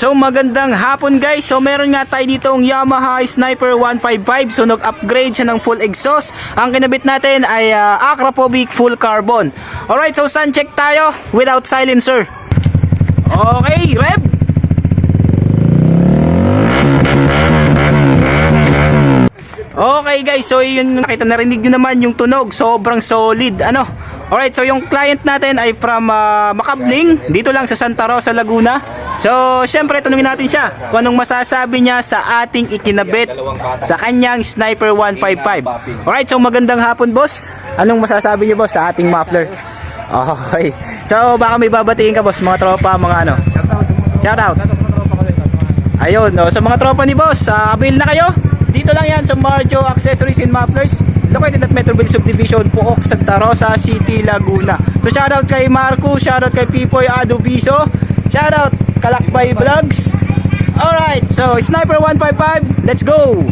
So magandang hapon guys. So meron nga tayo ditong Yamaha Sniper 155. So nag-upgrade siya ng full exhaust. Ang kinabit natin ay Akrapovic full carbon. Alright, so sound check tayo without silencer. Okay, rev. Okay guys, so yun, nakita narinig nyo naman yung tunog, sobrang solid. Alright, so yung client natin ay from Makabling, dito lang sa Santa Rosa, Laguna. So syempre tanungin natin siya kung anong masasabi niya sa ating ikinabit sa kanyang Sniper 155. Alright, so magandang hapon boss. Anong masasabi niyo boss sa ating muffler? Okay, so baka may babatiin ka boss, mga tropa, mga ano. Shout out. Ayun, sa mga tropa ni boss, avail na kayo. Dito lang yan sa Marjo Accessories and Mufflers, located at Metroville Subdivision, Puok, Santa Rosa City, Laguna. So shoutout kay Marco, shoutout kay Pipoy Adobiso, shoutout Kalakbay Vlogs. Alright, so Sniper 155, let's go!